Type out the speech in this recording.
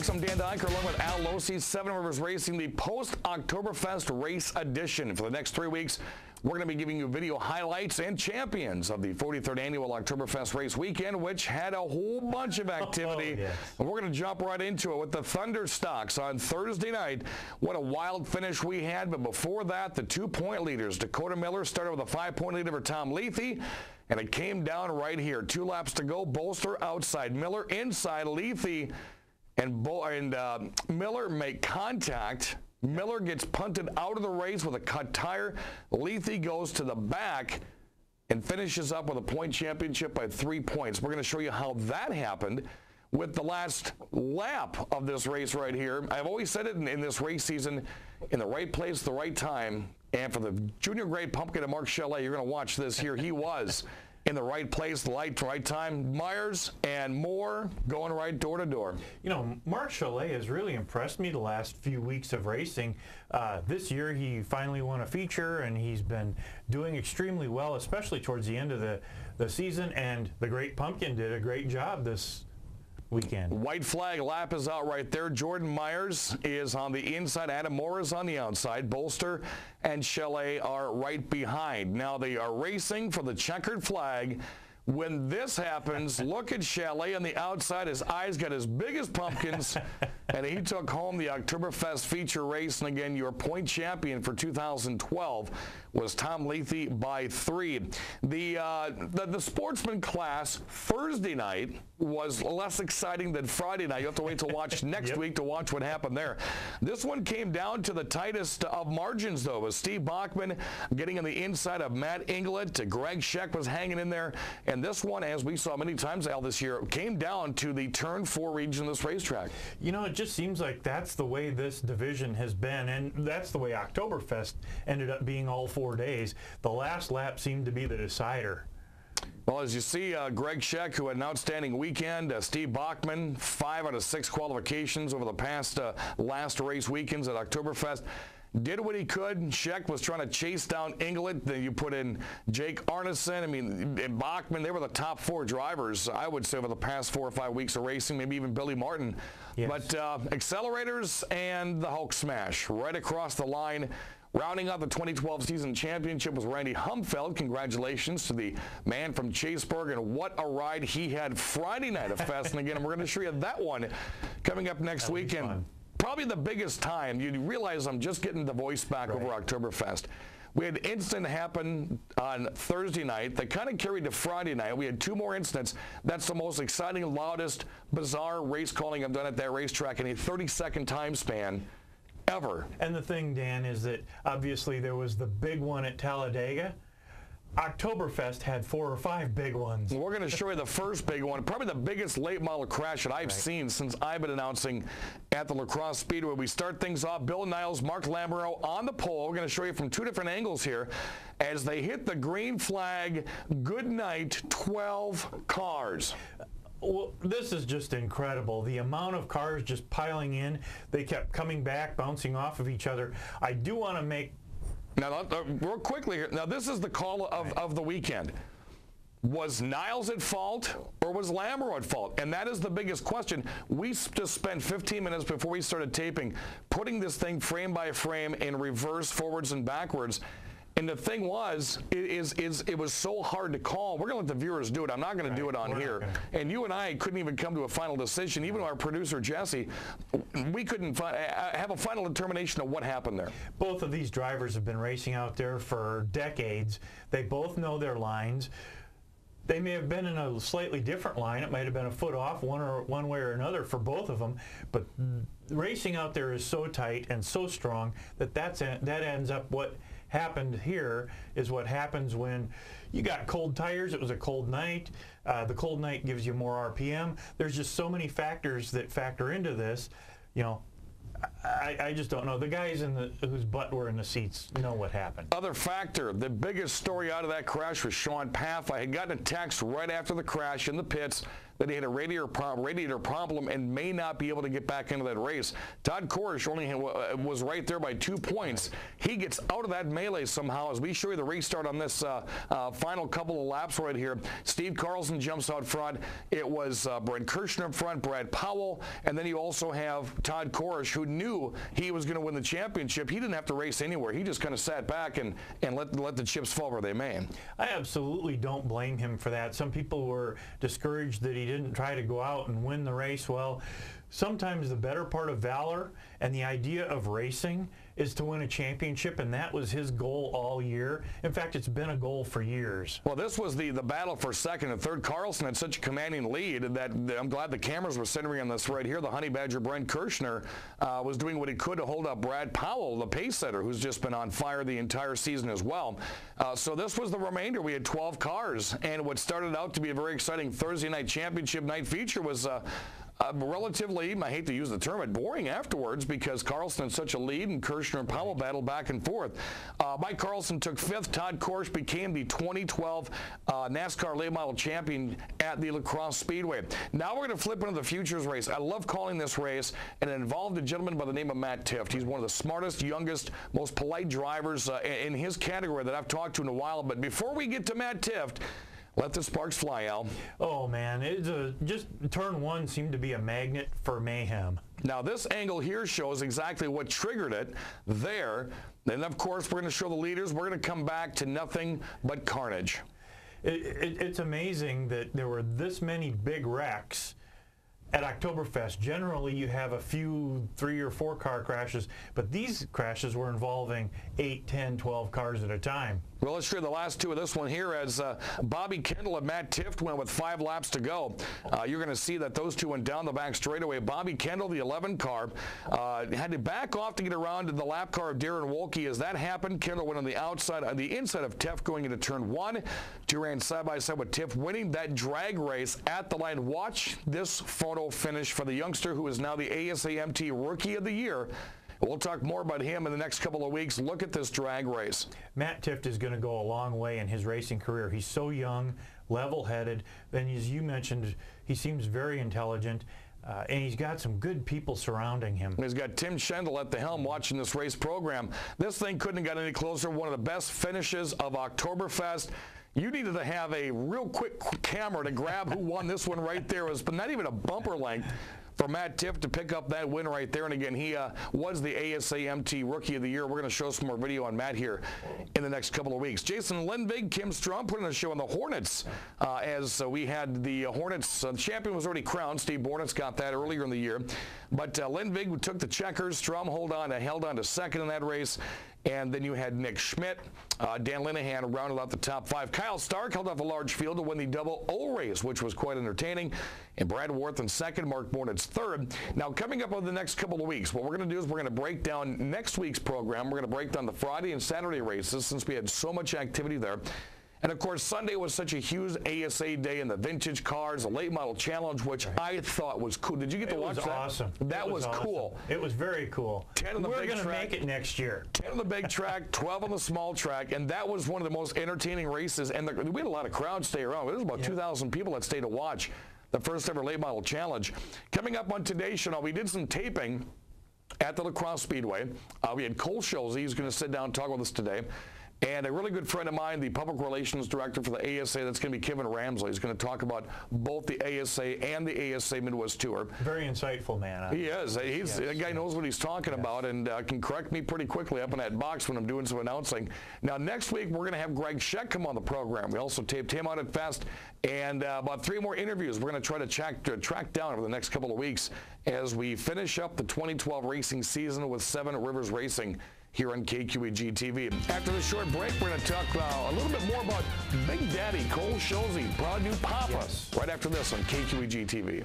folks. I'm Dan Dyker along with Al Losi, Seven Rivers Racing, the post-Oktoberfest race edition. For the next 3 weeks, we're going to be giving you video highlights and champions of the 43rd annual Oktoberfest race weekend, which had a whole bunch of activity. Yes. And we're going to jump right into it with the Thunder Stocks on Thursday night. What a wild finish we had. But before that, the 2-point leaders. Dakota Miller started with a 5-point lead over Tom Lethe. And it came down right here. 2 laps to go. Bolster outside. Miller inside. Lethe and Miller make contact. Miller gets punted out of the race with a cut tire. Lethe goes to the back and finishes up with a point championship by 3 points. We're going to show you how that happened with the last lap of this race right here. I've always said it in this race season, in the right place, the right time. And for the junior grade pumpkin of Mark Chalet, you're going to watch this here. He was in the right place, the right time. Myers and Moore going right door to door. You know, Mark Chalet has really impressed me the last few weeks of racing. This year he finally won a feature, and he's been doing extremely well, especially towards the end of the season. And the Great Pumpkin did a great job this weekend. White flag lap is out right there. Jordan Myers is on the inside. Adam Moore is on the outside. Bolster and Chalet are right behind. Now they are racing for the checkered flag. When this happens, look at Chalet on the outside. His eyes got as big as pumpkins, and he took home the Oktoberfest feature race. And again, your point champion for 2012 was Tom Lethe by 3. The sportsman class Thursday night was less exciting than Friday night. You have to wait to watch next week to watch what happened there. This one came down to the tightest of margins, though, with Steve Bachman getting on the inside of Matt Inglet. Greg Scheck was hanging in there. And this one, as we saw many times, Al, this year, came down to the turn 4 region of this racetrack. You know, it just seems like that's the way this division has been, and that's the way Oktoberfest ended up being all 4 days. The last lap seemed to be the decider. Well, as you see, Greg Scheck, who had an outstanding weekend, Steve Bachman, 5 out of 6 qualifications over the past last race weekends at Oktoberfest. Did what he could. Scheck was trying to chase down Inglet. Then you put in Jake Arneson. I mean, and Bachman, they were the top 4 drivers, I would say, over the past 4 or 5 weeks of racing, maybe even Billy Martin. Yes. But accelerators and the Hulk smash right across the line. Rounding out the 2012 season championship was Randy Humfeld. Congratulations to the man from Chaseburg, and what a ride he had Friday night at Fest. And again, we're going to show you that one coming up next weekend. Probably the biggest time. You realize I'm just getting the voice back over Oktoberfest. We had an incident happen on Thursday night that kind of carried to Friday night. We had 2 more incidents. That's the most exciting, loudest, bizarre race calling I've done at that racetrack in a 30-second time span ever. And the thing, Dan, is that obviously there was the big one at Talladega. Oktoberfest had 4 or 5 big ones. We're going to show you the first big one, probably the biggest late model crash that I've seen since I've been announcing at the Crosse Speedway. We start things off. Bill Niles, Mark Lambereau on the pole. We're going to show you from 2 different angles here as they hit the green flag. Good night, 12 cars. Well, this is just incredible. The amount of cars just piling in. They kept coming back, bouncing off of each other. I do want to make... Now, real quickly here. Now, this is the call of the weekend. Was Niles at fault or was Lambereau at fault? And that is the biggest question. We just spent 15 minutes before we started taping putting this thing frame by frame in reverse, forwards, and backwards. And the thing was, it was so hard to call. We're going to let the viewers do it. I'm not going to do it on here. And you and I couldn't even come to a final decision. Even our producer, Jesse, we couldn't have a final determination of what happened there. Both of these drivers have been racing out there for decades. They both know their lines. They may have been in a slightly different line. It might have been a foot off one way or another for both of them. But racing out there is so tight and so strong that ends up what happened here is what happens when you got cold tires. It was a cold night. The cold night gives you more RPM. There's just so many factors that factor into this. You know, I just don't know. The guys whose butt were in the seats know what happened. Other factor, the biggest story out of that crash was Sean Paff. I had gotten a text right after the crash in the pits that he had a radiator problem and may not be able to get back into that race. Todd Korish only was right there by 2 points. He gets out of that melee somehow. As we show you the restart on this final couple of laps right here, Steve Carlson jumps out front. It was Brent Kirshner up front, Brad Powell, and then you also have Todd Korish, who knew he was going to win the championship. He didn't have to race anywhere. He just kind of sat back and let the chips fall where they may. I absolutely don't blame him for that. Some people were discouraged that he didn't try to go out and win the race. Well, sometimes the better part of valor and the idea of racing is to win a championship, and that was his goal all year. In fact, it's been a goal for years. Well, this was the battle for second and third. Carlson had such a commanding lead that I'm glad the cameras were centering on this right here. The Honey Badger Brent Kirshner was doing what he could to hold up Brad Powell, the pace setter, who's just been on fire the entire season as well. So this was the remainder. We had 12 cars, and what started out to be a very exciting Thursday night championship night feature was relatively, I hate to use the term, boring afterwards because Carlson had such a lead and Kirshner and Powell battled back and forth. Mike Carlson took 5th. Todd Korish became the 2012 NASCAR late model champion at the Crosse Speedway. Now we're going to flip into the futures race. I love calling this race, and it involved a gentleman by the name of Matt Tifft. He's one of the smartest, youngest, most polite drivers in his category that I've talked to in a while. But before we get to Matt Tifft, let the sparks fly, Al. Oh, man. Just turn one seemed to be a magnet for mayhem. Now, this angle here shows exactly what triggered it there. Then, of course, we're going to show the leaders. We're going to come back to nothing but carnage. It's amazing that there were this many big wrecks at Oktoberfest. Generally, you have a few 3 or 4 car crashes, but these crashes were involving 8, 10, 12 cars at a time. Well, let's show you the last two of this one here as Bobby Kendall and Matt Tifft went with 5 laps to go. You're going to see that those two went down the back straightaway. Bobby Kendall, the 11 car, had to back off to get around to the lap car of Darren Wolke. As that happened, Kendall went on the outside, on the inside of Tifft going into turn 1. Two ran side by side with Tifft, winning that drag race at the line. Watch this photo finish for the youngster who is now the ASAMT Rookie of the Year. We'll talk more about him in the next couple of weeks. Look at this drag race. Matt Tifft is going to go a long way in his racing career. He's so young, level-headed, and as you mentioned, he seems very intelligent, and he's got some good people surrounding him. He's got Tim Schendel at the helm watching this race program. This thing couldn't have got any closer. One of the best finishes of Oktoberfest. You needed to have a real quick camera to grab who won this one right there. It was not even a bumper length for Matt Tifft to pick up that win right there. And again, he was the ASAMT Rookie of the Year. We're going to show some more video on Matt here in the next couple of weeks. Jason Lindvig, Kim Strom putting a show on the Hornets as we had the Hornets. The champion was already crowned. Steve Bornitz got that earlier in the year. But Lindvig took the checkers. Strom held on to second in that race. And then you had Nick Schmidt, Dan Linehan rounded out the top 5. Kyle Stark held off a large field to win the double O race, which was quite entertaining. And Brad Worth in second, Mark Bornitz third. Now, coming up over the next couple of weeks, what we're going to do is we're going to break down next week's program. We're going to break down the Friday and Saturday races since we had so much activity there. And, of course, Sunday was such a huge ASA day in the vintage cars, the late model challenge, which I thought was cool. Did you get to watch that? Awesome. That was awesome. Cool. It was very cool. 10 on the big track. We're going to make it next year. 10 on the big track, 12 on the small track, and that was one of the most entertaining races. And we had a lot of crowds stay around. There was about 2,000 people that stayed to watch the first ever late model challenge. Coming up on today's show, we did some taping at the Crosse Speedway. We had Cole Schulze. He's going to sit down and talk with us today. And a really good friend of mine, the public relations director for the ASA, that's going to be Kevin Ramsley. He's going to talk about both the ASA and the ASA Midwest Tour. Very insightful man. He is. That guy knows what he's talking about and can correct me pretty quickly up in that box when I'm doing some announcing. Now, next week, we're going to have Greg Scheck come on the program. We also taped him out at Fest. And about 3 more interviews we're going to try to track down over the next couple of weeks as we finish up the 2012 racing season with 7 Rivers Racing here on KQEG TV. After this short break, we're going to talk a little bit more about Big Daddy Cole Schulze, proud new papa, right after this on KQEG TV.